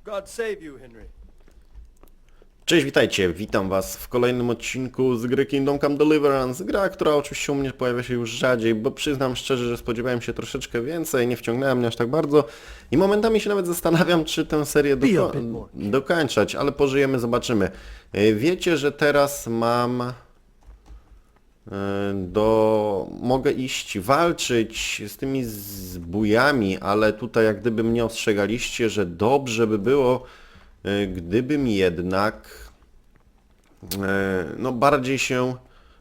God save you, Henry. Cześć, witajcie, witam was w kolejnym odcinku z gry Kingdom Come Deliverance. Gra, która oczywiście u mnie pojawia się już rzadziej, bo przyznam szczerze, że spodziewałem się troszeczkę więcej, nie wciągnęła mnie aż tak bardzo i momentami się nawet zastanawiam, czy tę serię dokończać, ale pożyjemy, zobaczymy. Wiecie, że teraz mam... Mogę iść walczyć z tymi zbójami, ale tutaj jak gdyby mnie ostrzegaliście, że dobrze by było, gdybym jednak no bardziej się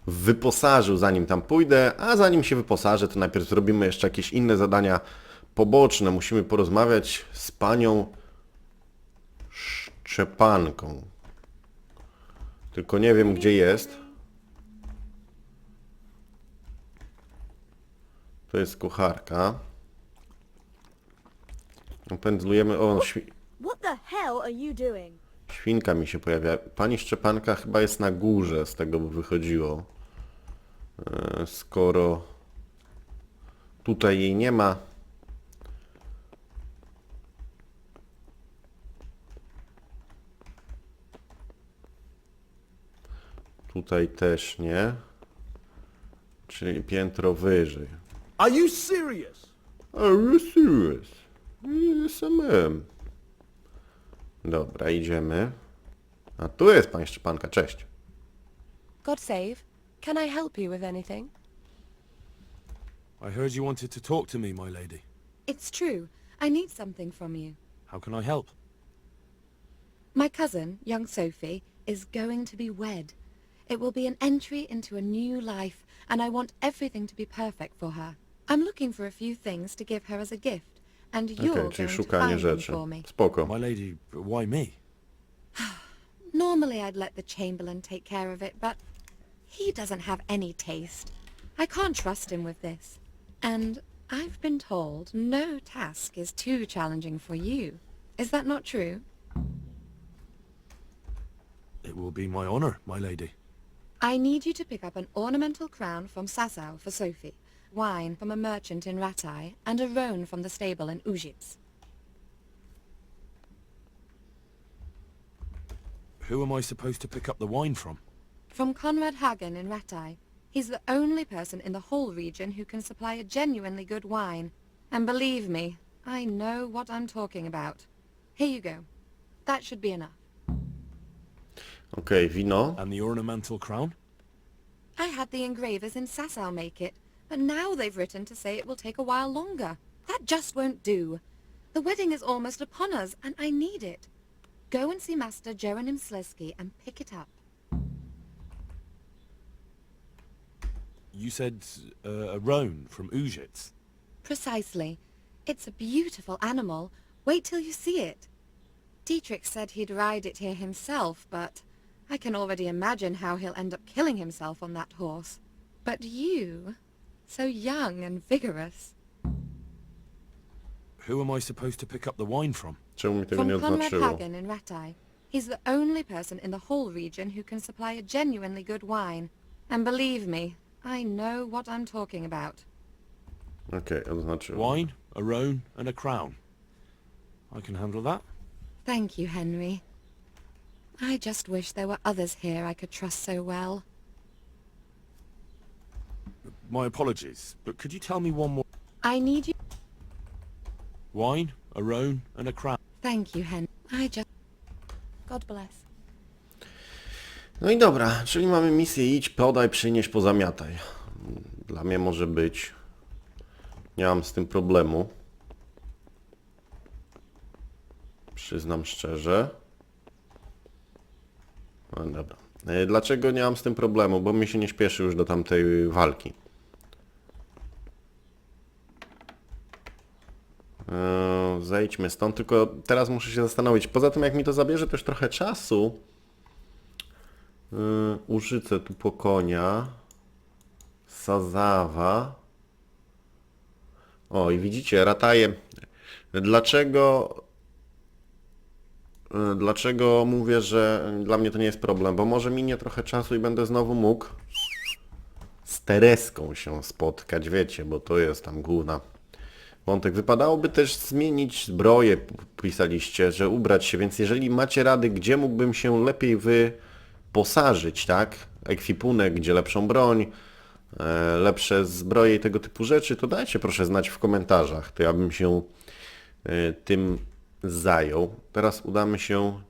wyposażył, zanim tam pójdę, a zanim się wyposażę, to najpierw zrobimy jeszcze jakieś inne zadania poboczne. Musimy porozmawiać z panią Szczepanką. Tylko nie wiem, gdzie jest. To jest kucharka. Pędzlujemy... O, What the hell are you doing? świnka mi się pojawia. Pani Szczepanka chyba jest na górze, z tego by wychodziło. Skoro tutaj jej nie ma. Tutaj też nie. Czyli piętro wyżej. Are you serious? Are you serious? Yes, I am. Dobra, idziemy. A tu jest pani Szczepanka, cześć. God save. Can I help you with anything? I heard you wanted to talk to me, my lady. It's true. I need something from you. How can I help? My cousin, young Sophie, is going to be wed. It will be an entry into a new life, and I want everything to be perfect for her. I'm looking for a few things to give her as a gift, and you're Okej, czyli going to szukanie find them rzeczy. for me. Spoko. My lady, why me? Normally I'd let the Chamberlain take care of it, but he doesn't have any taste. I can't trust him with this. And I've been told no task is too challenging for you. Is that not true? It will be my honor, my lady. I need you to pick up an ornamental crown from Sasau for Sophie, wine from a merchant in Ratai, and a roan from the stable in Ujits. Who am I supposed to pick up the wine from? From Conrad Hagen in Ratai. He's the only person in the whole region who can supply a genuinely good wine. And believe me, I know what I'm talking about. Here you go. That should be enough. Okej, wino. And the ornamental crown? I had the engravers in Sasau make it, but now they've written to say it will take a while longer. That just won't do. The wedding is almost upon us, and I need it. Go and see Master Jeronim Slesky and pick it up. You said a roan from Ujits. Precisely. It's a beautiful animal. Wait till you see it. Dietrich said he'd ride it here himself, but I can already imagine how he'll end up killing himself on that horse. But you, so young and vigorous. Who am I supposed to pick up the wine from? Czemu mi tego nie From Conrad oznaczyło? Hagen in Ratai. He's the only person in the whole region who can supply a genuinely good wine. And believe me, I know what I'm talking about. Okej, oznaczyło. Wine, a roan, and a crown. I can handle that. Thank you, Henry. I just wish there were others here I could trust so well. My apologies, but could you tell me one more? I need you... Wine, a roan, and a crown. Thank you, Henry. I just... God bless. No i dobra, czyli mamy misję idź, podaj, przynieś, pozamiataj. Dla mnie może być. Nie mam z tym problemu. Przyznam szczerze. No dobra. Dlaczego nie mam z tym problemu? Bo mi się nie śpieszy już do tamtej walki. Zejdźmy stąd, tylko teraz muszę się zastanowić. Poza tym jak mi to zabierze też trochę czasu. Użycę tu po konia. Sazawa. O i widzicie, rataje. Dlaczego mówię, że dla mnie to nie jest problem? Bo może minie trochę czasu i będę znowu mógł z Tereską się spotkać, wiecie, bo to jest tam główna wątek. Wypadałoby też zmienić zbroję, pisaliście, że ubrać się, więc jeżeli macie rady, gdzie mógłbym się lepiej wyposażyć, tak? Ekwipunek, gdzie lepszą broń, lepsze zbroje i tego typu rzeczy, to dajcie proszę znać w komentarzach. To ja bym się tym zajął. Teraz udamy się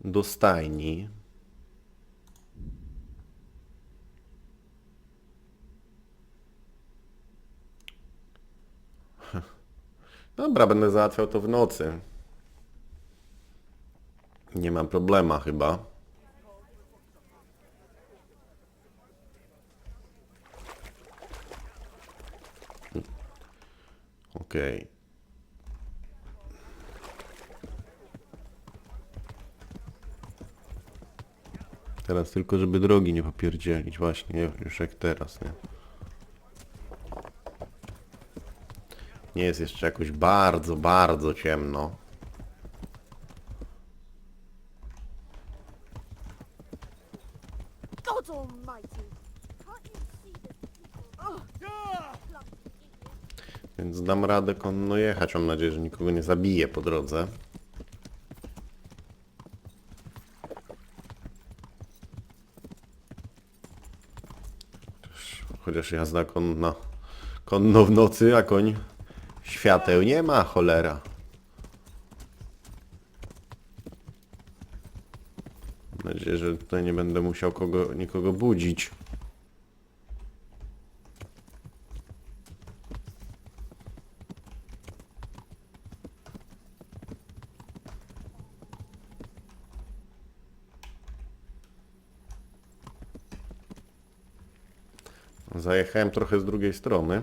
do stajni. Dobra, będę załatwiał to w nocy. Nie mam problema chyba. Okej. Teraz tylko, żeby drogi nie popierdzielić. Właśnie, już jak teraz, nie? Nie jest jeszcze jakoś bardzo, bardzo ciemno. God almighty! Can't you see the people? Oh, bloody idiot. Więc dam radę konno jechać. Mam nadzieję, że nikogo nie zabiję po drodze. Chociaż jazda konna. Konno w nocy, a koń świateł nie ma, cholera. Mam nadzieję, że tutaj nie będę musiał nikogo budzić. Zajechałem trochę z drugiej strony.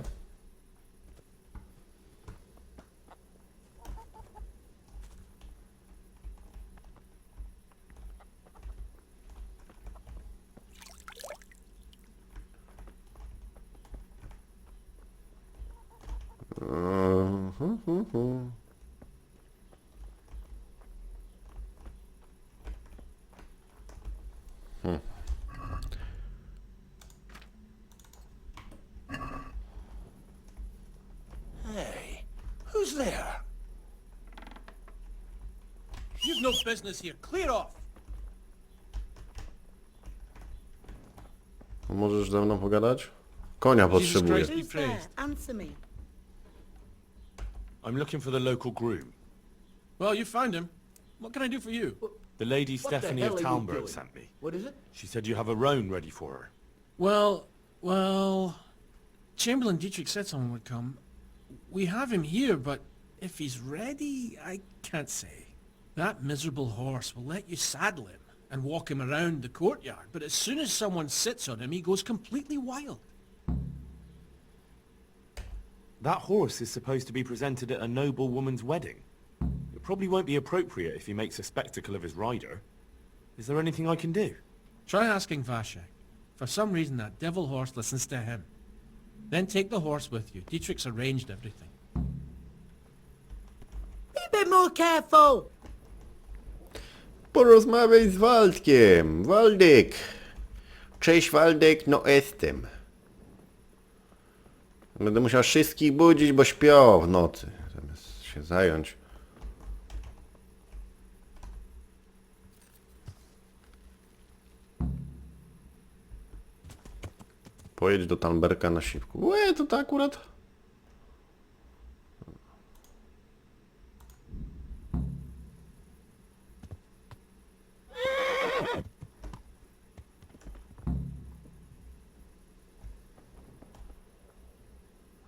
Hey, who's there? You've no business here. Clear off. Możesz ze mną pogadać? Konia potrzebuję. Christ. Who's there? Answer me. I'm looking for the local groom. Well, you found him. What can I do for you? The lady What the Stephanie hell of are you Talmberg doing? sent me. What is it? She said you have a roan ready for her. Well, Chamberlain Dietrich said someone would come. We have him here, but if he's ready, I can't say. That miserable horse will let you saddle him and walk him around the courtyard, but as soon as someone sits on him, he goes completely wild. That horse is supposed to be presented at a noble woman's wedding. It probably won't be appropriate if he makes a spectacle of his rider. Is there anything I can do? Try asking Vashek. For some reason, that devil horse listens to him. Then take the horse with you. Dietrich's arranged everything. Be a bit more careful. Porozmawiaj z Waldkiem. Waldek. Cześć Waldek, no jestem. Będę musiał wszystkich budzić, bo śpią w nocy. Zamiast się zająć. Pojedź do Talmberga na siwku. Łe, to tak akurat.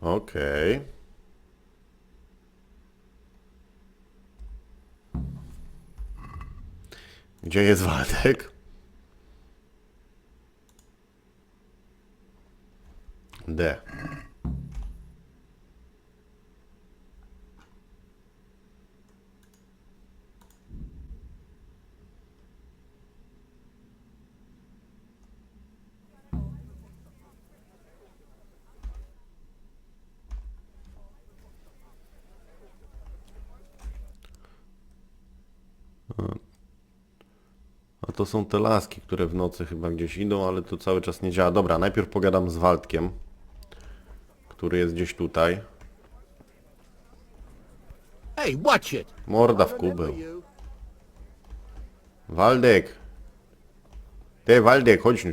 Okej. Gdzie jest Waldek? D. A to są te laski, które w nocy chyba gdzieś idą, ale to cały czas nie działa. Dobra, najpierw pogadam z Waldkiem, który jest gdzieś tutaj. Hey, watch it! Morda w kubeł. Waldek! Ty, Waldek, chodź.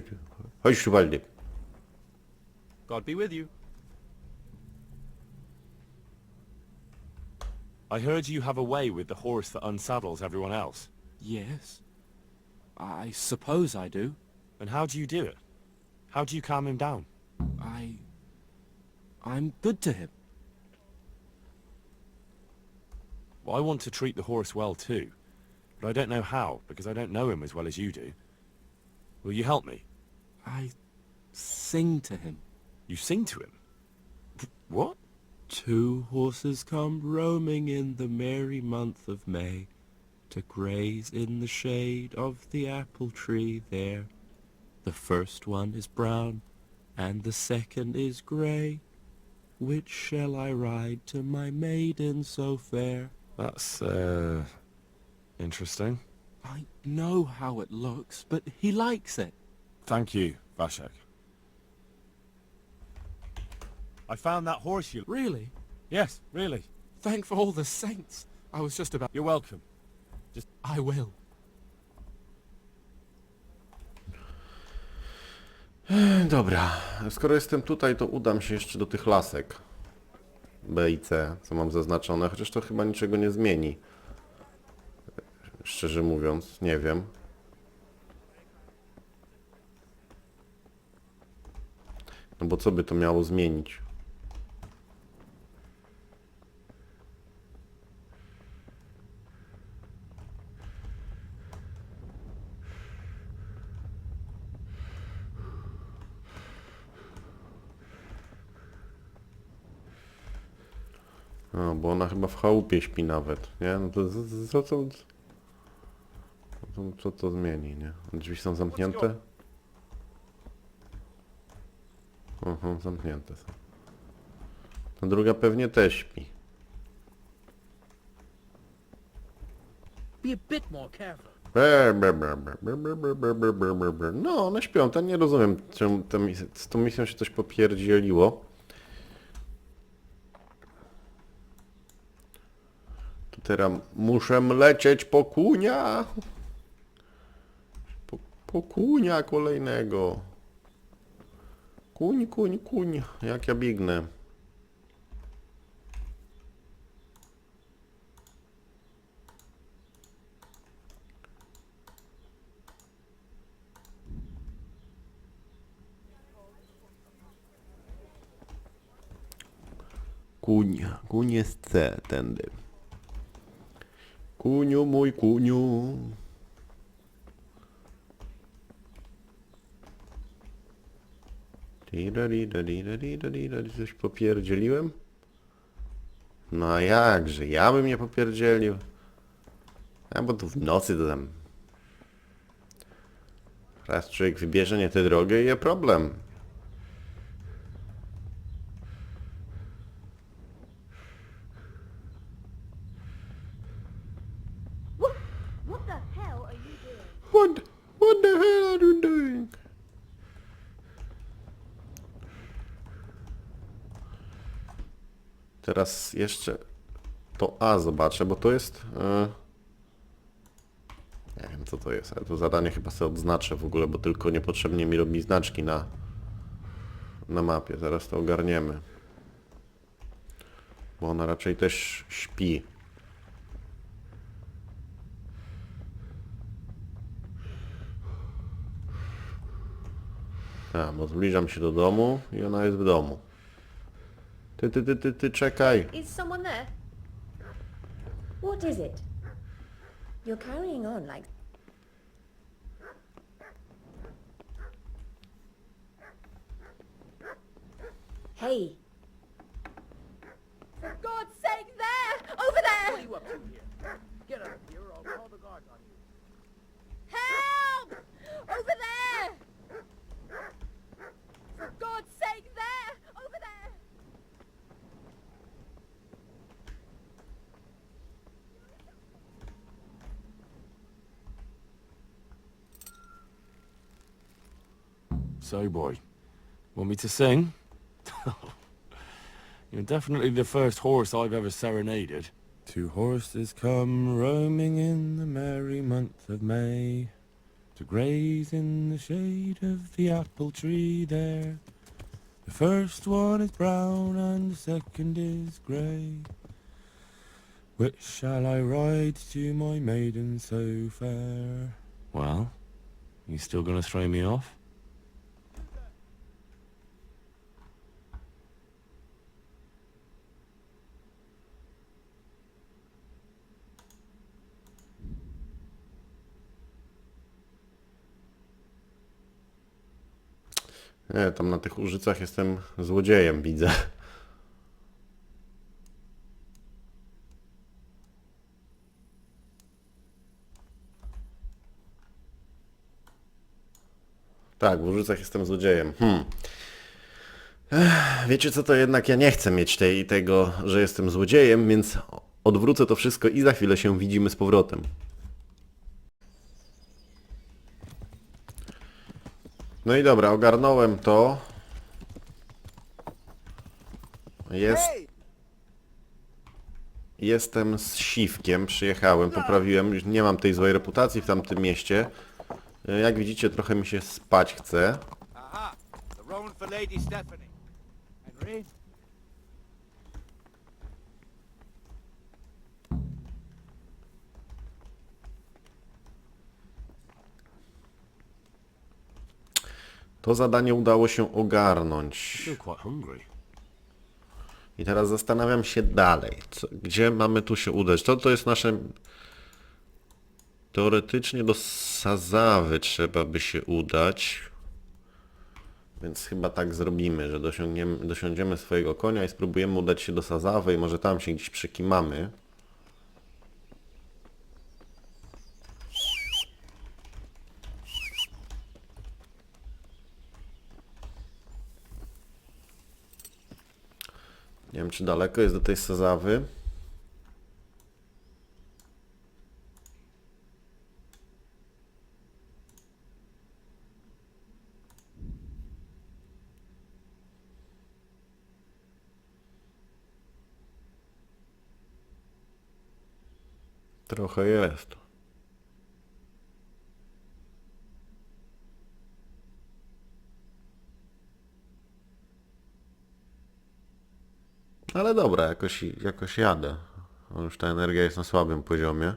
Chodź tu, Waldek. God be with you. I heard you have a way with the horse that unsaddles everyone else. Yes. I suppose I do. And how do you do it? How do you calm him down? I'm good to him. Well, I want to treat the horse well too, but I don't know how, because I don't know him as well as you do. Will you help me? I sing to him. You sing to him? What? 2 horses come roaming in the merry month of May, to graze in the shade of the apple tree there. The first one is brown, and the second is grey. Which shall I ride to my maiden so fair? That's, interesting. I know how it looks, but he likes it. Thank you, Vashek. I found that horse you... Really? Yes, really. Thank all the saints. I was just about... You're welcome. I will. Dobra, skoro jestem tutaj, to udam się jeszcze do tych lasek. B i C, co mam zaznaczone, chociaż to chyba niczego nie zmieni. Szczerze mówiąc, nie wiem. No bo co by to miało zmienić? No, bo ona chyba w chałupie śpi nawet, nie? No to co to zmieni, nie? Drzwi są zamknięte? Zamknięte są. Ta druga pewnie też śpi. Be a bit more careful. No, one śpią, to nie rozumiem, czemu z tą misją się coś popierdzieliło. Tu teraz muszę lecieć po kunia. Po kunia kolejnego. Kuń, jak ja biegnę. Kuń jest C, tędy. Kuniu, mój kuniu. Coś popierdzieliłem? No a jakże, ja bym nie popierdzielił. A bo tu w nocy to tam... Raz człowiek wybierze nie tę drogę i jest problem. What the hell are you doing? What the hell are you doing? Teraz jeszcze to A zobaczę, bo to jest... Nie wiem co to jest, ale to zadanie chyba sobie odznaczę w ogóle, bo tylko niepotrzebnie mi robi znaczki na mapie. Zaraz to ogarniemy. Bo ona raczej też śpi. A, bo zbliżam się do domu i ona jest w domu. Ty, czekaj. Is someone there? What is it? You're carrying on like... Hey! For God's sake, there! Over there! What are you up to here? Get out of here or I'll call the guards on you. Help! Over there! For God's sake, there! Over there! So, boy, want me to sing? You're definitely the first horse I've ever serenaded. Two horses come roaming in the merry month of May to graze in the shade of the apple tree there. The first one is brown and the second is grey. Which shall I ride to, my maiden so fair? Well, you still gonna throw me off? Nie, tam na tych Użycach jestem złodziejem, widzę. Tak, w Użycach jestem złodziejem. Wiecie co, to jednak ja nie chcę mieć tego, że jestem złodziejem, więc odwrócę to wszystko i za chwilę się widzimy z powrotem. No i dobra, ogarnąłem to. Jestem z Siwkiem, przyjechałem, poprawiłem, już nie mam tej złej reputacji w tamtym mieście. Jak widzicie, trochę mi się spać chce. Aha! The roan for Lady Stephanie. Henry? To zadanie udało się ogarnąć. Still quite hungry. I teraz zastanawiam się dalej. Gdzie mamy tu się udać? To jest nasze... Teoretycznie do Sazawy trzeba by się udać. Więc chyba tak zrobimy, że dosiądziemy swojego konia i spróbujemy udać się do Sazawy i może tam się gdzieś przekimamy. Nie wiem, czy daleko jest do tej Sazawy. Trochę jest. Ale dobra, jakoś jadę. Już ta energia jest na słabym poziomie.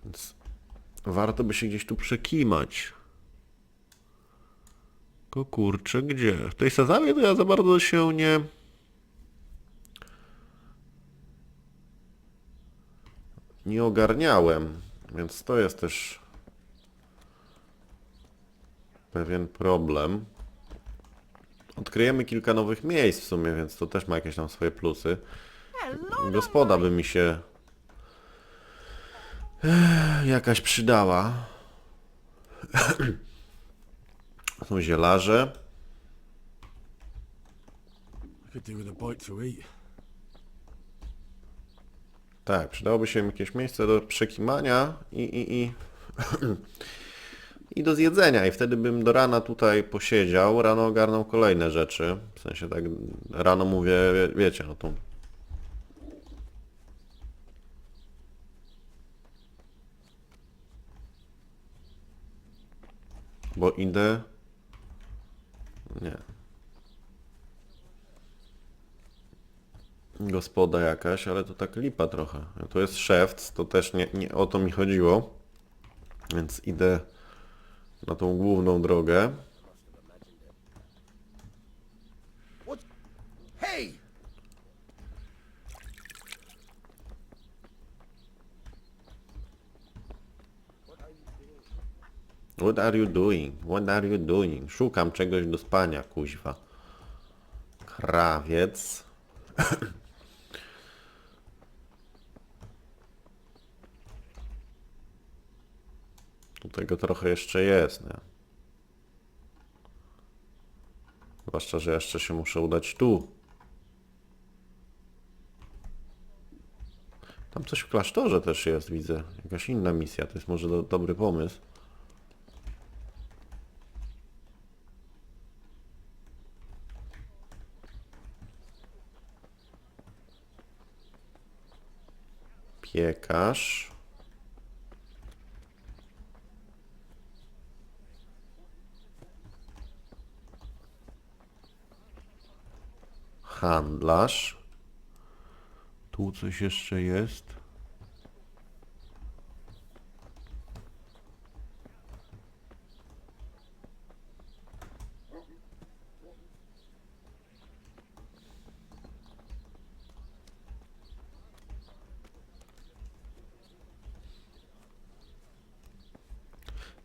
Więc warto by się gdzieś tu przekimać. Tylko kurczę, gdzie? W tej Sazawie to ja za bardzo się nie ogarniałem, więc to jest też pewien problem. Odkryjemy kilka nowych miejsc w sumie, więc to też ma jakieś tam swoje plusy. Gospoda by mi się jakaś przydała. Są zielarze. Could do with a bite to eat. Tak, przydałoby się jakieś miejsce do przekimania i do zjedzenia. I wtedy bym do rana tutaj posiedział, rano ogarnął kolejne rzeczy. W sensie tak rano mówię, wiecie, no to... Bo idę... Nie. Gospoda jakaś, ale to tak lipa trochę. To jest szewc, to też nie o to mi chodziło. Więc idę na tą główną drogę. Hey! What are you doing? What are you doing? Szukam czegoś do spania, kuźwa. Krawiec. Tu tego trochę jeszcze jest, nie? Zwłaszcza, że jeszcze się muszę udać tu. Tam coś w klasztorze też jest, widzę. Jakaś inna misja, to jest może dobry pomysł. Piekarz. Handlarz. Tu coś jeszcze jest.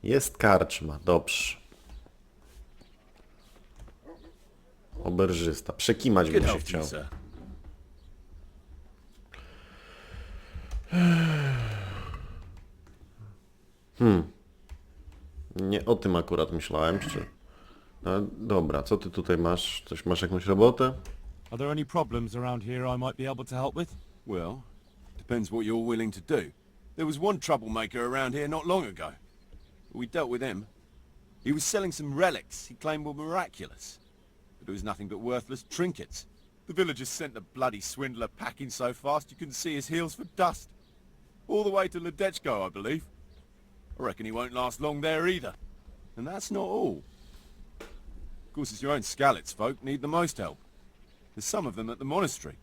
Jest karczma, dobrze. Oberżysta. Przekimać bym się chciał. Nie o tym akurat myślałem, czy... No, dobra, co ty tutaj masz? Coś masz jakąś robotę? Are there any problems around here I might be able to help with? Well, depends what you're willing to do. There was one troublemaker around here not long ago. We dealt with him. He was selling some relics he claimed were miraculous. But it was nothing but worthless trinkets. The villagers sent the bloody swindler packing so fast you couldn't see his heels for dust. All the way to Ledechko, I believe. I reckon he won't last long there either. And that's not all. Of course, it's your own Skalitz folk need the most help. There's some of them at the monastery.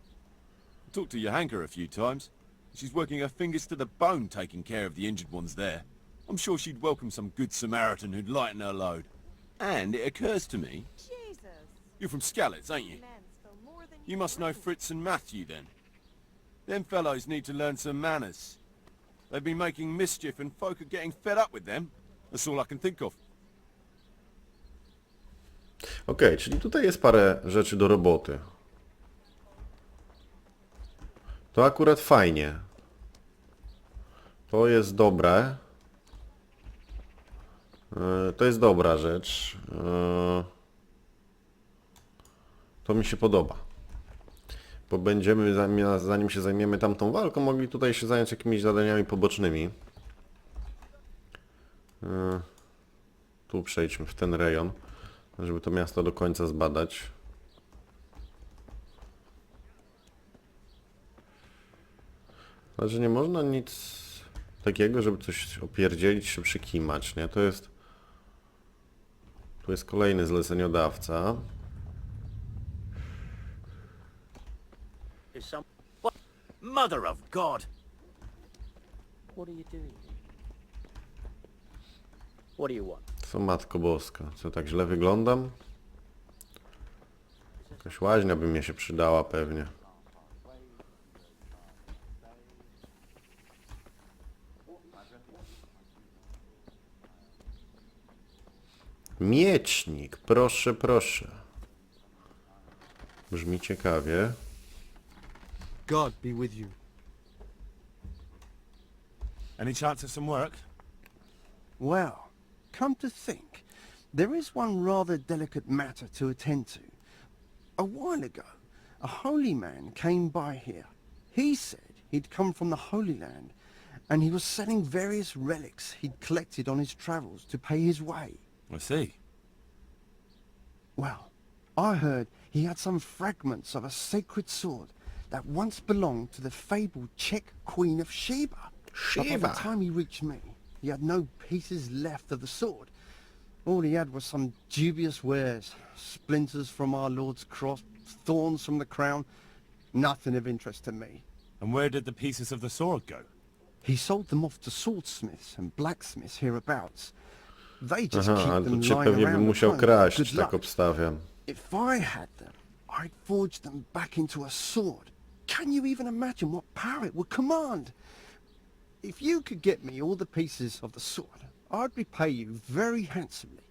I talked to Johanka a few times. She's working her fingers to the bone taking care of the injured ones there. I'm sure she'd welcome some good Samaritan who'd lighten her load. And it occurs to me... Jesus. You're from Skalitz, ain't you? Men's for more than You must know Fritz and Matthew, then. Them fellows need to learn some manners. They've been making mischief and folk are getting fed up with them. That's all I can think of. Okej, czyli tutaj jest parę rzeczy do roboty. To akurat fajnie. To jest dobre. To jest dobra rzecz. To mi się podoba. Bo będziemy, zanim się zajmiemy tamtą walką, mogli tutaj się zająć jakimiś zadaniami pobocznymi. Tu przejdźmy w ten rejon, żeby to miasto do końca zbadać. Ale że nie można nic takiego, żeby coś opierdzielić czy przykimać, nie? To jest... Tu jest kolejny zleceniodawca. Is some... What? Mother of God! What are you doing here? What do you want? Co Matko Boska? Co, tak źle wyglądam? Jakaś łaźnia by mi się przydała pewnie. Miecznik, proszę, proszę. Brzmi ciekawie. God be with you. Any chance of some work? Well, come to think, there is one rather delicate matter to attend to. A while ago, a holy man came by here. He said he'd come from the Holy Land, and he was selling various relics he'd collected on his travels to pay his way. I see. Well, I heard he had some fragments of a sacred sword that once belonged to the fabled Czech Queen of Sheba. But by the time he reached me, he had no pieces left of the sword. All he had was some dubious wares, splinters from our Lord's cross, thorns from the crown, nothing of interest to me. And where did the pieces of the sword go? He sold them off to swordsmiths and blacksmiths hereabouts. They just Aha, keep ale to them cię lying pewnie bym around at musiał home. kraść, Good tak luck. obstawiam. If I had them, I'd forge them back into a sword. Can you even imagine what power it would command? If you could get me all the pieces of the sword, I'd repay you very handsomely.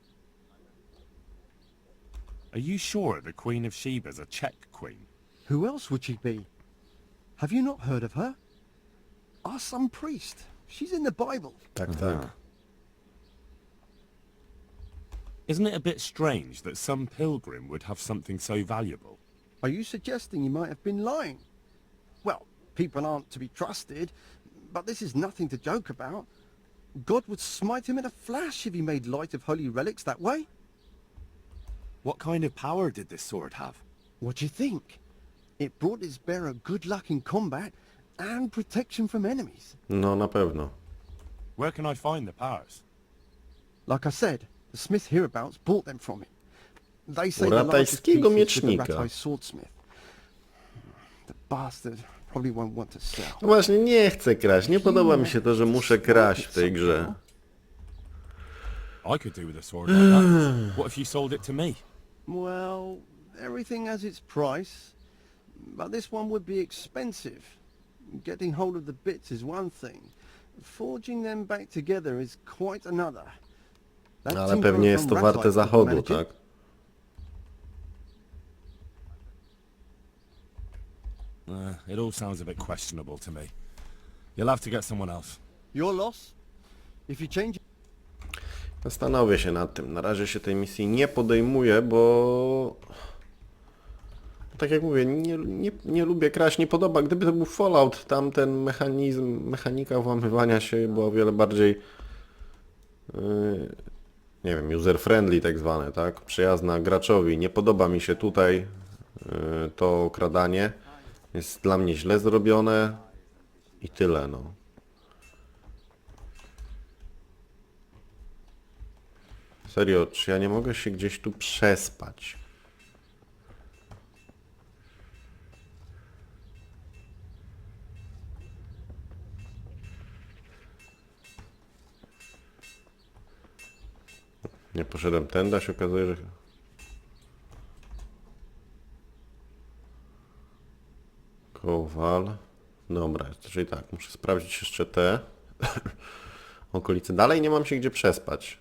Are you sure the Queen of Sheba's a Czech queen? Who else would she be? Have you not heard of her? Our some priest. She's in the Bible. Tak, tak. Isn't it a bit strange that some pilgrim would have something so valuable? Are you suggesting he might have been lying? Well, people aren't to be trusted, but this is nothing to joke about. God would smite him in a flash if he made light of holy relics that way. What kind of power did this sword have? What do you think? It brought its bearer good luck in combat and protection from enemies. No, na pewno. Where can I find the powers? Like I said, the smith hereabouts bought them from him. They say U the largest piece ratajskiego is with the miecznika. Rataj swordsmith. The bastard probably won't want to sell. No właśnie, nie chcę kraść. Nie podoba mi się to, że muszę kraść w tej grze. I could do with a sword like that. What if you sold it to me? Well, everything has its price, but this one would be expensive. Getting hold of the bits is one thing. Forging them back together is quite another. That Ale tinkerer pewnie jest to from warte Rataj could zachodu, manage it. tak? It all sounds a bit questionable to me. You'll have to get someone else. Your loss. If you change Zastanowię się nad tym. Na razie się tej misji nie podejmuję, bo... Tak jak mówię, nie lubię kraść, nie podoba. Gdyby to był Fallout, tam ten mechanika włamywania się była o wiele bardziej... nie wiem, user-friendly tak zwane, tak? Przyjazna graczowi. Nie podoba mi się tutaj to okradanie. Jest dla mnie źle zrobione i tyle, no. Serio, czy ja nie mogę się gdzieś tu przespać? Nie poszedłem tędy, a się okazuje, że... Kowal. Dobra, czyli tak, muszę sprawdzić jeszcze te okolice. Dalej nie mam się gdzie przespać.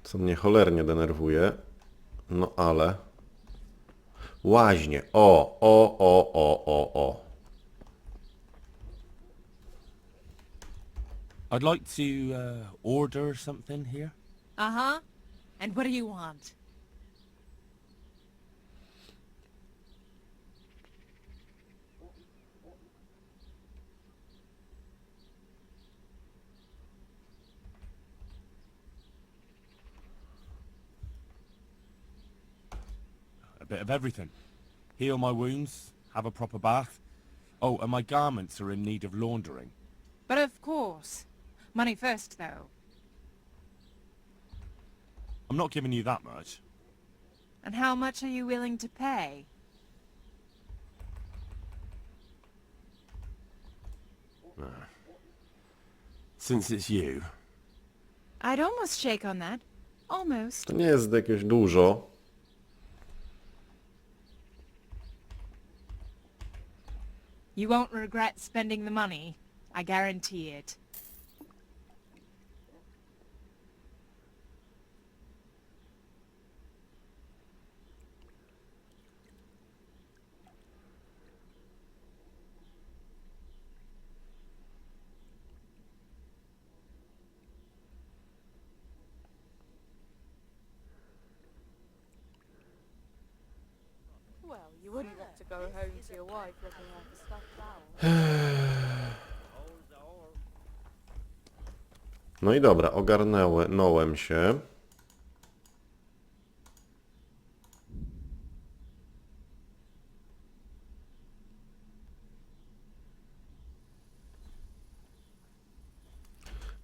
Co mnie cholernie denerwuje. No ale... Łaźnie. O. I'd like to order something here. Uh-huh. And what do you want? A bit of everything. Heal my wounds, have a proper bath. Oh, and my garments are in need of laundering. But of course. Money first, though. I'm not giving you that much. And how much are you willing to pay? Since it's you. I'd almost shake on that. Almost. To nie jest jakieś dużo. You won't regret spending the money. I guarantee it. Well, you wouldn't want to go home to your wife looking like a stuffed owl. No i dobra, ogarnąłem się.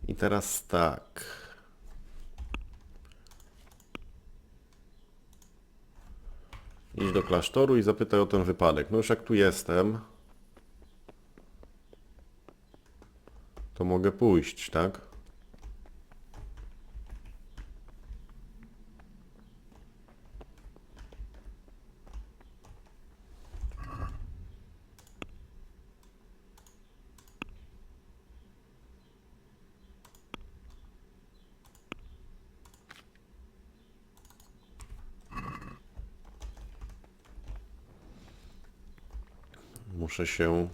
I teraz tak. Idź do klasztoru i zapytaj o ten wypadek. No już jak tu jestem, to mogę pójść, tak? Muszę się...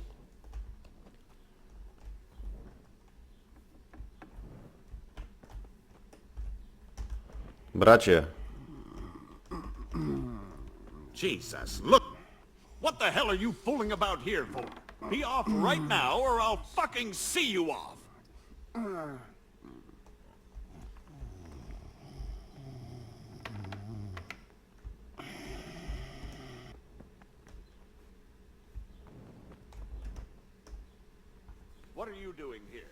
Bracie, Jesus, look! What the hell are you fooling about here for? Be off right now or I'll fucking see you off! What are you doing here?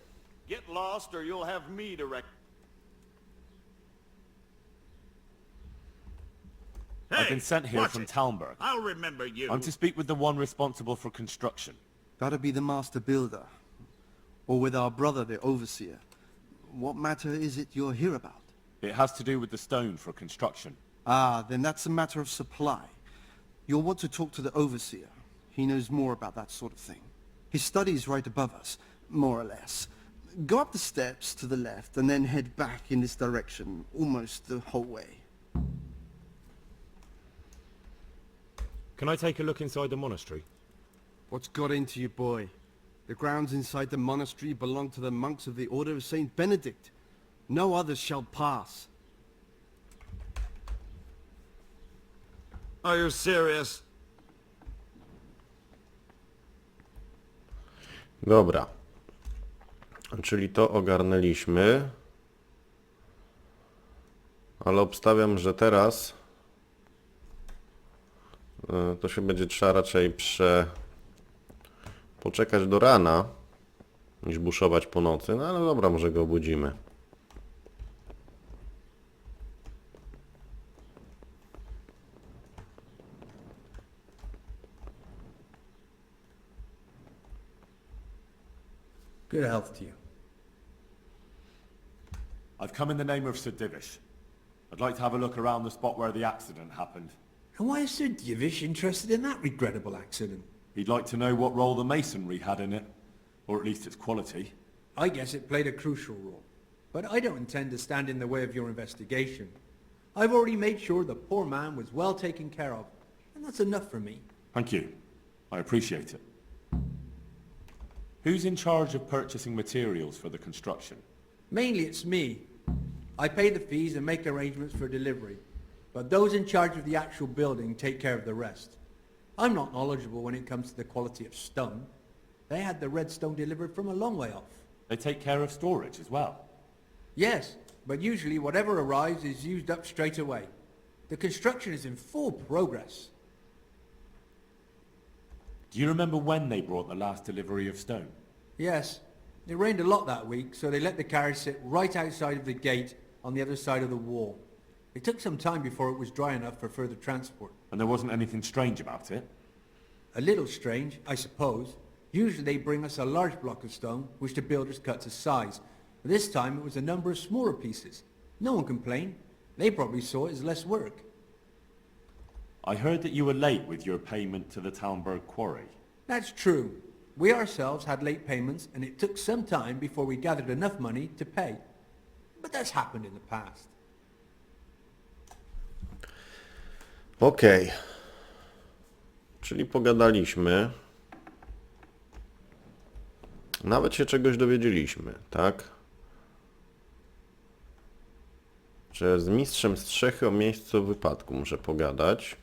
Get lost or you'll have me direct... I've been sent here watch from it. Talmberg. I'll remember you. I'm to speak with the one responsible for construction. That'd be the master builder. Or with our brother, the overseer. What matter is it you're here about? It has to do with the stone for construction. Ah, then that's a matter of supply. You'll want to talk to the overseer. He knows more about that sort of thing. His study is right above us, more or less. Go up the steps to the left and then head back in this direction, almost the whole way. Can I take a look inside the monastery? What's got into you, boy? The grounds inside the monastery belong to the monks of the Order of Saint Benedict. No others shall pass. Are you serious? dobra. Czyli to ogarnęliśmy. Ale obstawiam, że teraz to się będzie trzeba raczej poczekać do rana, niż buszować po nocy. No ale dobra, może go obudzimy. Good health to you. I've come in the name of Sir Divish. I'd like to have a look around the spot where the accident happened. And why is Sir Divish interested in that regrettable accident? He'd like to know what role the masonry had in it, or at least its quality. I guess it played a crucial role. But I don't intend to stand in the way of your investigation. I've already made sure the poor man was well taken care of, and that's enough for me. Thank you. I appreciate it. Who's in charge of purchasing materials for the construction? Mainly it's me. I pay the fees and make arrangements for delivery. But those in charge of the actual building take care of the rest. I'm not knowledgeable when it comes to the quality of stone. They had the red stone delivered from a long way off. They take care of storage as well? Yes, but usually whatever arrives is used up straight away. The construction is in full progress. Do you remember when they brought the last delivery of stone? Yes. It rained a lot that week, so they let the carriage sit right outside of the gate on the other side of the wall. It took some time before it was dry enough for further transport. And there wasn't anything strange about it? A little strange, I suppose. Usually they bring us a large block of stone, which the builders cut to size. But this time it was a number of smaller pieces. No one complained. They probably saw it as less work. I heard that you were late with your payment to the Talmberg quarry. That's true. We ourselves had late payments, and it took some time before we gathered enough money to pay. But that's happened in the past. Okej. Czyli pogadaliśmy. Nawet się czegoś dowiedzieliśmy, tak? Że z mistrzem strzechy o miejscu wypadku muszę pogadać.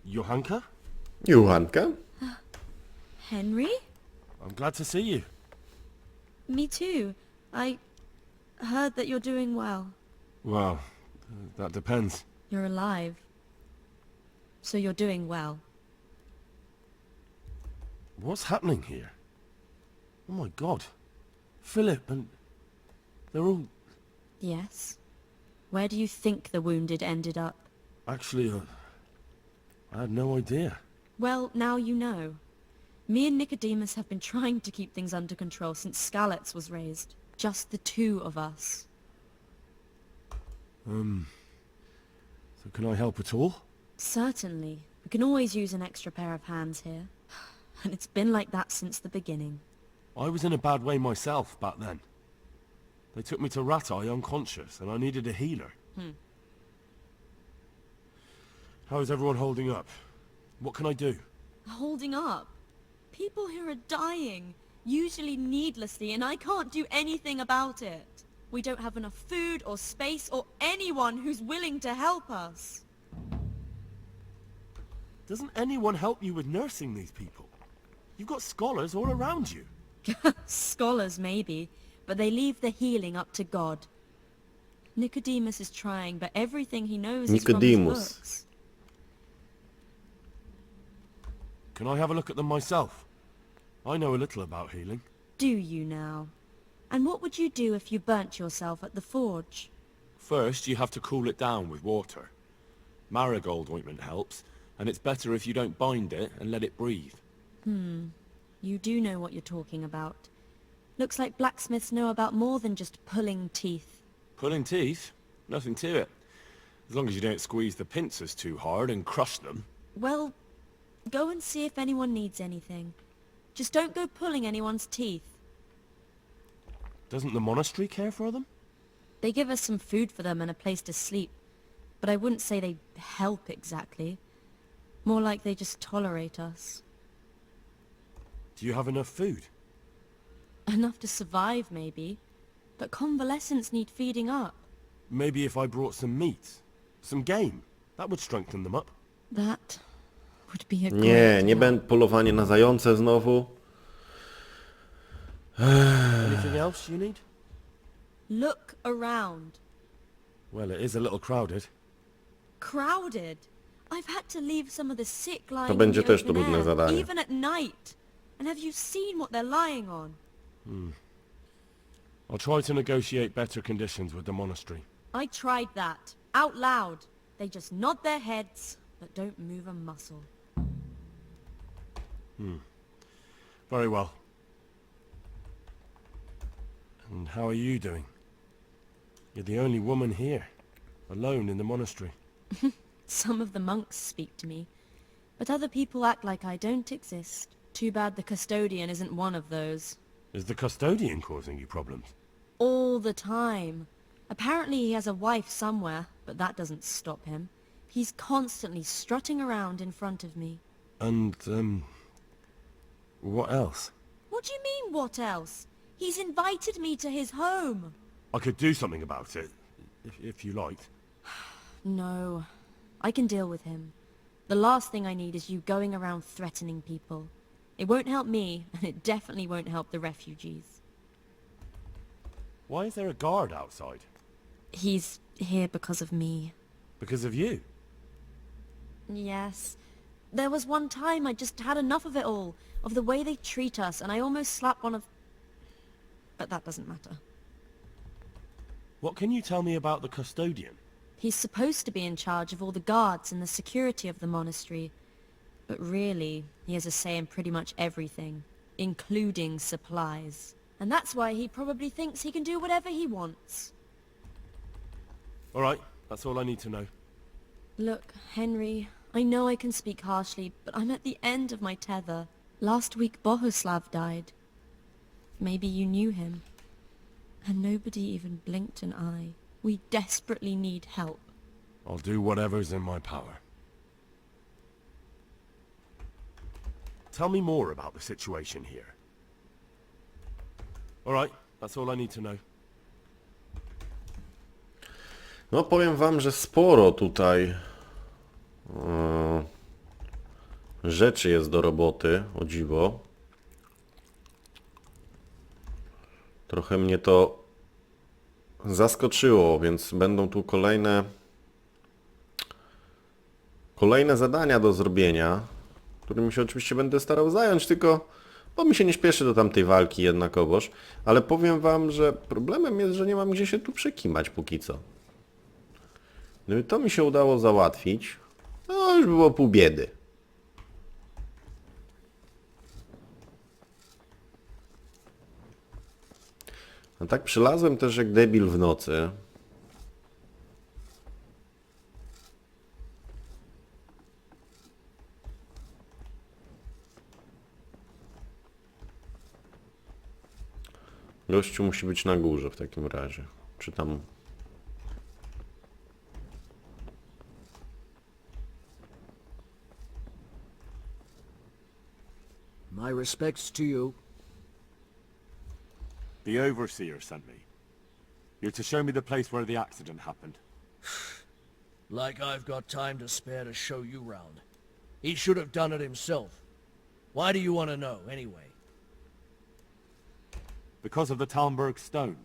Johanka? Johanka? Henry? I'm glad to see you. Me too. I heard that you're doing well. Well, that depends. You're alive. So you're doing well. What's happening here? Oh my god. Philip and... they're all... Yes. Where do you think the wounded ended up? Actually, I had no idea. Well, now you know. Me and Nicodemus have been trying to keep things under control since Skalitz was raised. Just the two of us. So can I help at all? Certainly. We can always use an extra pair of hands here. And it's been like that since the beginning. I was in a bad way myself back then. They took me to Rat Eye unconscious, and I needed a healer. How is everyone holding up? What can I do? Holding up? People here are dying, usually needlessly, and I can't do anything about it. We don't have enough food or space or anyone who's willing to help us. Doesn't anyone help you with nursing these people? You've got scholars all around you. Scholars, maybe, but they leave the healing up to God. Nicodemus is trying, but everything he knows is from his books. Can I have a look at them myself? I know a little about healing. Do you now? And what would you do if you burnt yourself at the forge? First, you have to cool it down with water. Marigold ointment helps, and it's better if you don't bind it and let it breathe. You do know what you're talking about. Looks like blacksmiths know about more than just pulling teeth. Pulling teeth? Nothing to it. As long as you don't squeeze the pincers too hard and crush them. Well, go and see if anyone needs anything. Just don't go pulling anyone's teeth. Doesn't the monastery care for them? They give us some food for them and a place to sleep, but I wouldn't say they help exactly. More like they just tolerate us. Do you have enough food? Enough to survive, maybe. But convalescents need feeding up. Maybe if I brought some meat, some game, that would strengthen them up. That would be a Nie, nie będę polowanie na zające znowu. Anything else you need? Look around. Well, it is a little crowded. Crowded? I've had to leave some of the sick lying To in będzie the też open trudne air, zadanie. even at night. And have you seen what they're lying on? I'll try to negotiate better conditions with the monastery. I tried that. Out loud. They just nod their heads, but don't move a muscle. Very well. And how are you doing? You're the only woman here, alone in the monastery. Some of the monks speak to me, but other people act like I don't exist. Too bad the custodian isn't one of those. Is the custodian causing you problems? All the time. Apparently he has a wife somewhere, but that doesn't stop him. He's constantly strutting around in front of me. And, what else? What do you mean, what else? He's invited me to his home. I could do something about it, if you liked. No, I can deal with him. The last thing I need is you going around threatening people. It won't help me, and it definitely won't help the refugees. Why is there a guard outside? He's here because of me. Because of you? Yes. There was one time I just had enough of it all, of the way they treat us, and I almost slapped one of... But that doesn't matter. What can you tell me about the custodian? He's supposed to be in charge of all the guards and the security of the monastery. But really, he has a say in pretty much everything, including supplies. And that's why he probably thinks he can do whatever he wants. All right, that's all I need to know. Look, Henry, I know I can speak harshly, but I'm at the end of my tether. Last week Bohuslav died. Maybe you knew him. And nobody even blinked an eye. We desperately need help. I'll do whatever's in my power. Tell me more about the situation here. All right, that's all I need to know. No powiem wam, że sporo tutaj rzeczy jest do roboty, o dziwo. Trochę mnie to zaskoczyło, więc będą tu kolejne zadania do zrobienia, którymi się oczywiście będę starał zająć, tylko bo mi się nie śpieszy do tamtej walki jednakowoż, ale powiem wam, że problemem jest, że nie mam gdzie się tu przekimać póki co. Gdyby to mi się udało załatwić, to już było pół biedy. No tak przylazłem też jak debil w nocy. Gościu musi być na górze w takim razie. Czy tam... My respects to you. The Overseer sent me. You're to show me the place where the accident happened. Like I've got time to spare to show you round. He should have done it himself. Why do you want to know, anyway? Because of the Talmberg stone.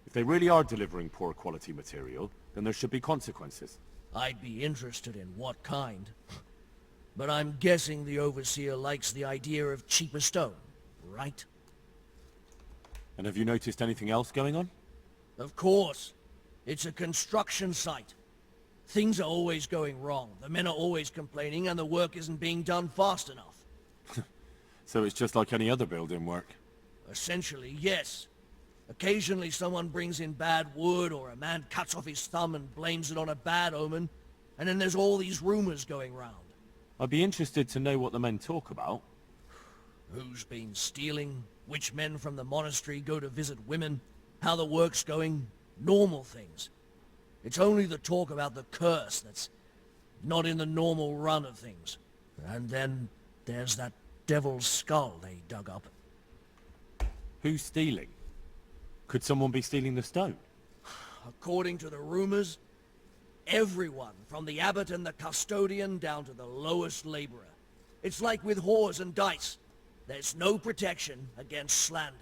If they really are delivering poor quality material, then there should be consequences. I'd be interested in what kind. But I'm guessing the Overseer likes the idea of cheaper stone, right? And have you noticed anything else going on? Of course. It's a construction site. Things are always going wrong. The men are always complaining and the work isn't being done fast enough. So it's just like any other building work? Essentially, yes. Occasionally someone brings in bad wood or a man cuts off his thumb and blames it on a bad omen. And then there's all these rumors going round. I'd be interested to know what the men talk about. Who's been stealing? Which men from the monastery go to visit women? How the work's going? Normal things. It's only the talk about the curse that's not in the normal run of things. And then there's that devil's skull they dug up. Who's stealing? Could someone be stealing the stone? According to the rumors, everyone, from the abbot and the custodian down to the lowest laborer. It's like with whores and dice. There's no protection against slander.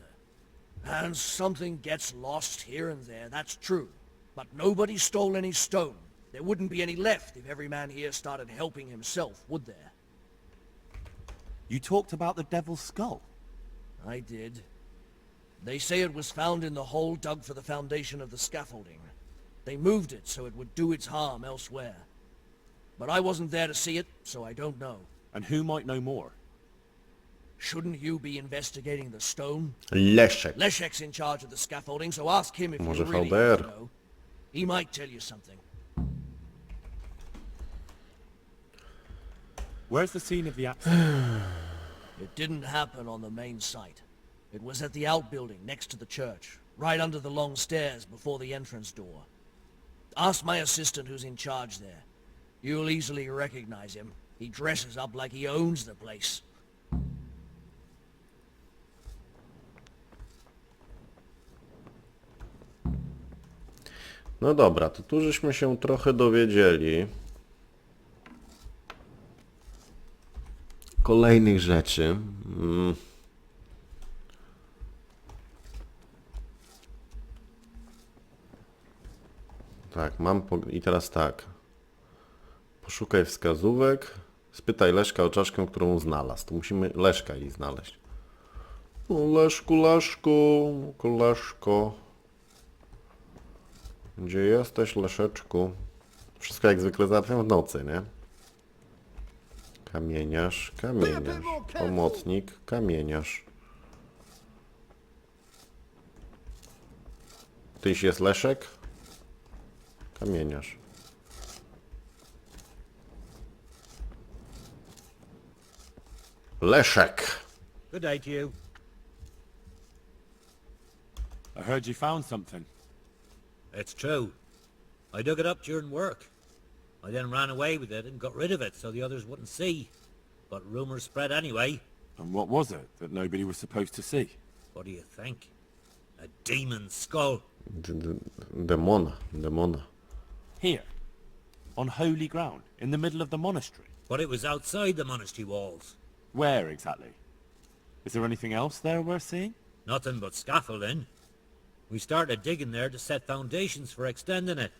And something gets lost here and there, that's true. But nobody stole any stone. There wouldn't be any left if every man here started helping himself, would there? You talked about the devil's skull. I did. They say it was found in the hole dug for the foundation of the scaffolding. They moved it so it would do its harm elsewhere. But I wasn't there to see it, so I don't know. And who might know more? Shouldn't you be investigating the stone? Leszek. Leszek's in charge of the scaffolding, so ask him if you Może really Halber. want to know. He might tell you something. Where's the scene of the accident? It didn't happen on the main site. It was at the outbuilding next to the church, right under the long stairs before the entrance door. Ask my assistant who's in charge there. You'll easily recognize him. He dresses up like he owns the place. No dobra, to tu żeśmy się trochę dowiedzieli kolejnych rzeczy. Tak, i teraz tak. Poszukaj wskazówek. Spytaj Leszka o czaszkę, którą znalazł. To musimy Leszka jej znaleźć. O, Leszku, koleżko. Gdzie jesteś, Leszeczku? Wszystko jak zwykle załatwiam w nocy, nie? Kamieniarz. Pomocnik, kamieniarz. Tyś jest Leszek? Kamieniarz. Leszek! Good day to you. I heard you found something. It's true. I dug it up during work. I then ran away with it and got rid of it so the others wouldn't see. But rumors spread anyway. And what was it that nobody was supposed to see? What do you think? A demon's skull. Demona. Here. On holy ground. In the middle of the monastery. But it was outside the monastery walls. Where exactly? Is there anything else there worth seeing? Nothing but scaffolding. We started digging there to set foundations for extending it.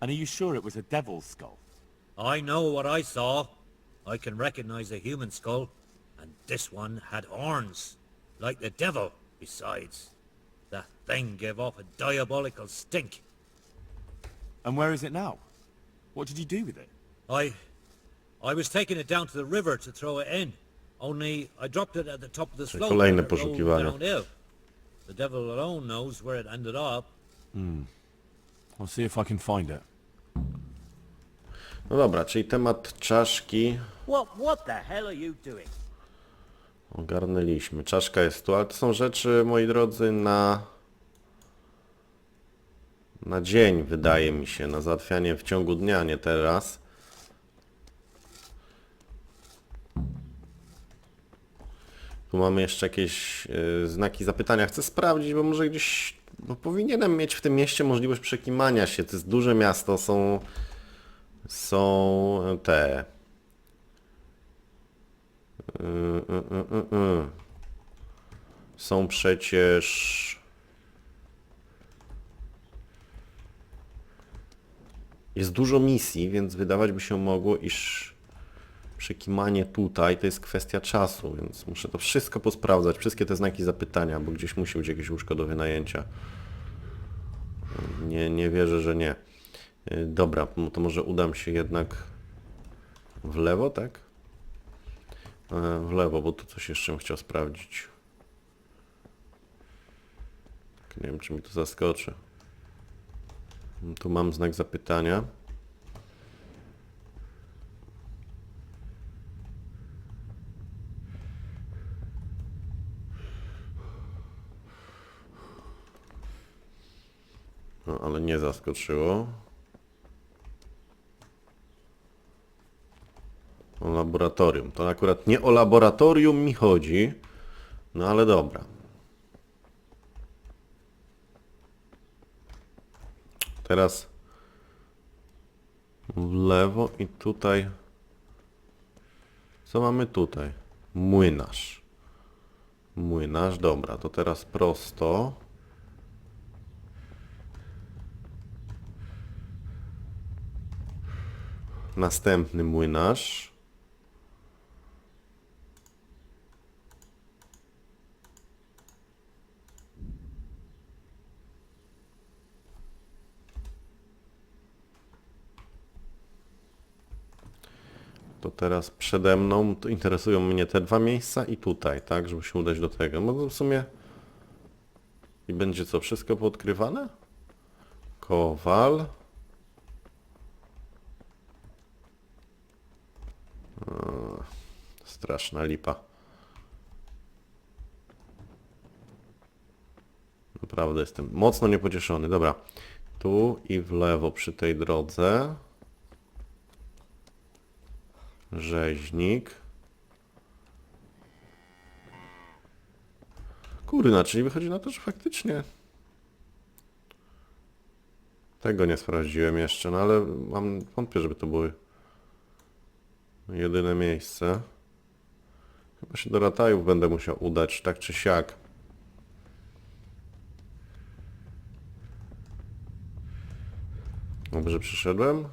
And are you sure it was a devil's skull? I know what I saw. I can recognize a human skull. And this one had horns. Like the devil, besides. The thing gave off a diabolical stink. And where is it now? What did you do with it? I was taking it down to the river to throw it in. Only I dropped it at the top of the slope. Kolejne and it rolled poszukiwania. downhill. The devil alone knows where it ended up. I'll see if I can find it. No dobra, czyli temat czaszki. What the hell are you doing? Ogarnęliśmy. Czaszka jest tu, ale to są rzeczy, moi drodzy, na dzień, wydaje mi się, na załatwianie w ciągu dnia, nie teraz. Tu mamy jeszcze jakieś znaki zapytania. Chcę sprawdzić, bo może gdzieś... No, powinienem mieć w tym mieście możliwość przekimania się. To jest duże miasto, są te... Są przecież... Jest dużo misji, więc wydawać by się mogło, iż przekimanie tutaj to jest kwestia czasu, więc muszę to wszystko posprawdzać, wszystkie te znaki zapytania, bo gdzieś musi być jakieś łóżko do wynajęcia. Nie wierzę, że nie. Dobra, to może udam się jednak w lewo, tak? W lewo, bo tu coś jeszcze bym chciał sprawdzić. Tak, nie wiem, czy mi to zaskoczy. Tu mam znak zapytania. No, ale nie zaskoczyło. O laboratorium. To akurat nie o laboratorium mi chodzi. No ale dobra. Teraz w lewo i tutaj. Co mamy tutaj? Młynarz. Młynarz, dobra. To teraz prosto. Następny młynarz. To teraz przede mną, to interesują mnie te dwa miejsca i tutaj, tak, żeby się udać do tego. No to w sumie... I będzie co, wszystko poodkrywane? Kowal. Straszna lipa. Naprawdę jestem mocno niepocieszony. Dobra. Tu i w lewo przy tej drodze. Rzeźnik. Kurna, czyli wychodzi na to, że faktycznie... Tego nie sprawdziłem jeszcze, no ale wątpię, żeby to były jedyne miejsce. Chyba się do Ratajów będę musiał udać, tak czy siak. Dobrze przyszedłem?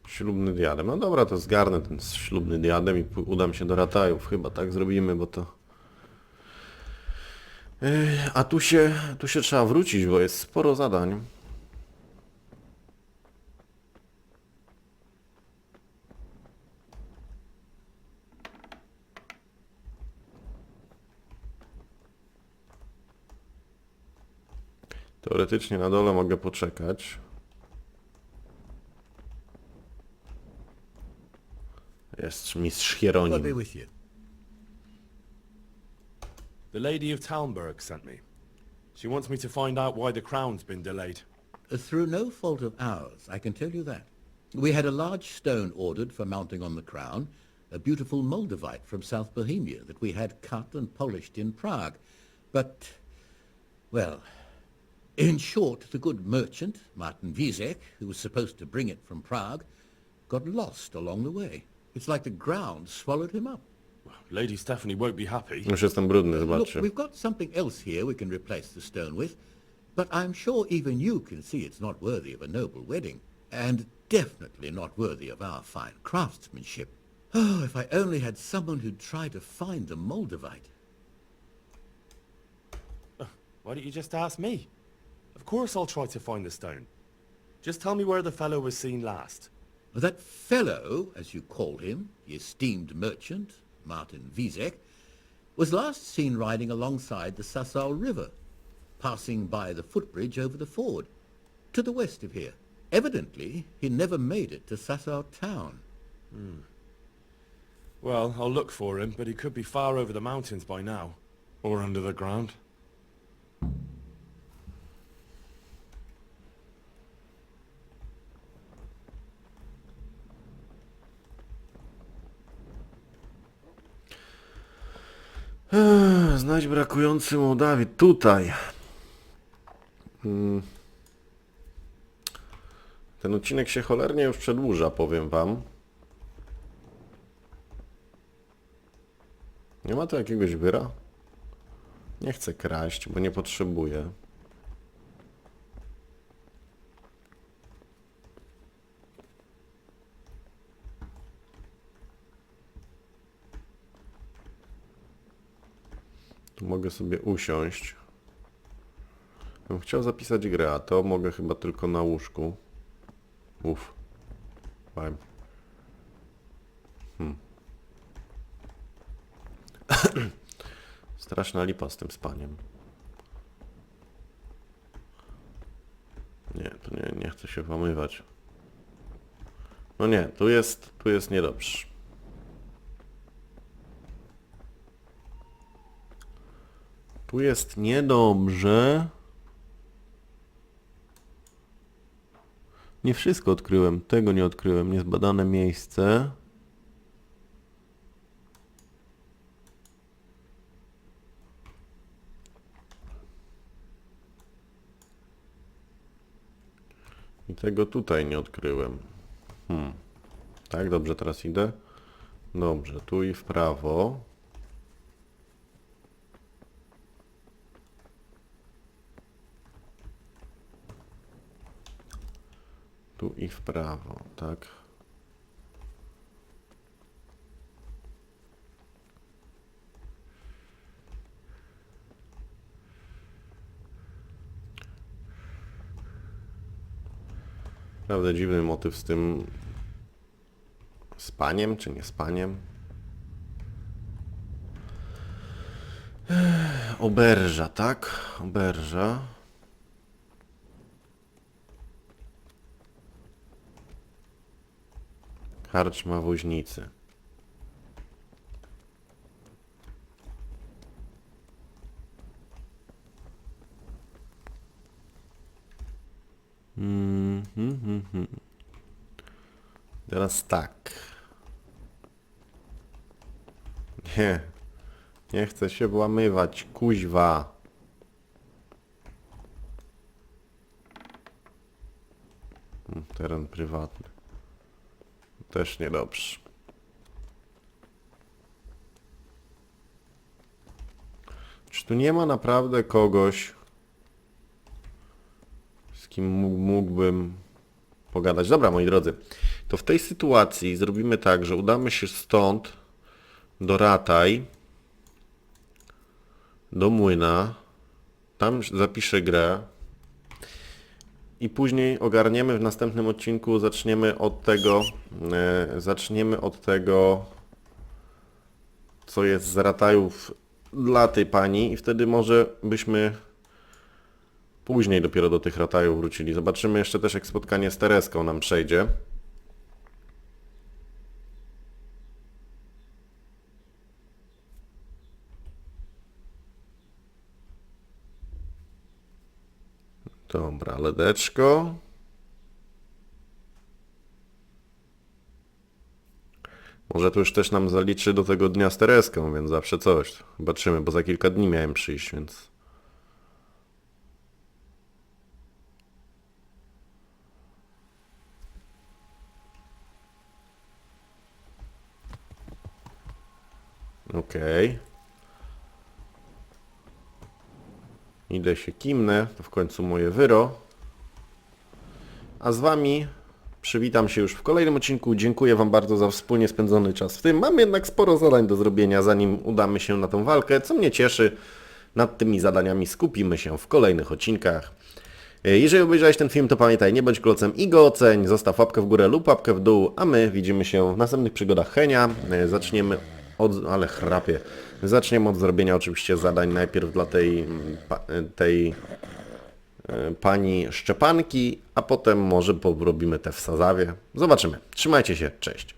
Ślubny diadem. No dobra, to zgarnę ten ślubny diadem i udam się do Ratajów. Chyba tak zrobimy, bo to... A tu się trzeba wrócić, bo jest sporo zadań. Teoretycznie na dole mogę poczekać. Jest mistrz Hieronim. The Lady of Talmberg sent me. She wants me to find out why the crown's been delayed. Through no fault of ours, I can tell you that. We had a large stone ordered for mounting on the crown, a beautiful Moldavite from South Bohemia that we had cut and polished in Prague. But, well, in short, the good merchant, Martin Wiesek, who was supposed to bring it from Prague, got lost along the way. It's like the ground swallowed him up. Lady Stephanie won't be happy. Już jestem brudny, Look, zobaczcie. we've got something else here we can replace the stone with, but I'm sure even you can see it's not worthy of a noble wedding, and definitely not worthy of our fine craftsmanship. Oh, if I only had someone who'd try to find the Moldavite. Why don't you just ask me? Of course I'll try to find the stone. Just tell me where the fellow was seen last. That fellow, as you call him, the esteemed merchant, Martin Wiesek, was last seen riding alongside the Sassau River, passing by the footbridge over the ford, to the west of here. Evidently, he never made it to Sasau town. Well, I'll look for him, but he could be far over the mountains by now. Or under the ground. Znajdź brakujący Mołdawii. Tutaj. Ten odcinek się cholernie już przedłuża, powiem wam. Nie ma tu jakiegoś wyra? Nie chcę kraść, bo nie potrzebuję. Tu mogę sobie usiąść. Bym chciał zapisać grę, a to mogę chyba tylko na łóżku. Uff. Fajnie. Straszna lipa z tym spaniem. Nie, to nie chcę się włamywać. No nie, tu jest niedobrze. Tu jest niedobrze. Nie wszystko odkryłem, tego nie odkryłem, niezbadane miejsce. I tego tutaj nie odkryłem. Tak, dobrze, teraz idę. Dobrze, tu i w prawo. Tu i w prawo, tak. Naprawdę dziwny motyw z tym spaniem, czy nie spaniem. Oberża, tak? Oberża. Karczma woźnicy. Teraz tak. Nie chcę się włamywać, kuźwa. Teren prywatny. Też niedobrze. Czy tu nie ma naprawdę kogoś, z kim mógłbym pogadać? Dobra, moi drodzy, to w tej sytuacji zrobimy tak, że udamy się stąd do Rataj, do młyna, tam zapiszę grę i później ogarniemy w następnym odcinku, zaczniemy od tego, co jest z Ratajów dla tej pani i wtedy może byśmy później dopiero do tych Ratajów wrócili. Zobaczymy jeszcze też, jak spotkanie z Tereską nam przejdzie. Dobra, ledeczko. Może to już też nam zaliczy do tego dnia z Tereską, więc zawsze coś. Zobaczymy, bo za kilka dni miałem przyjść, więc... Okej. Idę się kimnę, to w końcu moje wyro. A z wami przywitam się już w kolejnym odcinku. Dziękuję wam bardzo za wspólnie spędzony czas w tym. Mam jednak sporo zadań do zrobienia, zanim udamy się na tą walkę, co mnie cieszy. Nad tymi zadaniami skupimy się w kolejnych odcinkach. Jeżeli obejrzałeś ten film, to pamiętaj, nie bądź klocem i go oceń, zostaw łapkę w górę lub łapkę w dół, a my widzimy się w następnych przygodach Henia. Zaczniemy od... ale chrapie. Zaczniemy od zrobienia oczywiście zadań najpierw dla tej pani Szczepanki, a potem może porobimy te w Sazawie. Zobaczymy. Trzymajcie się, cześć.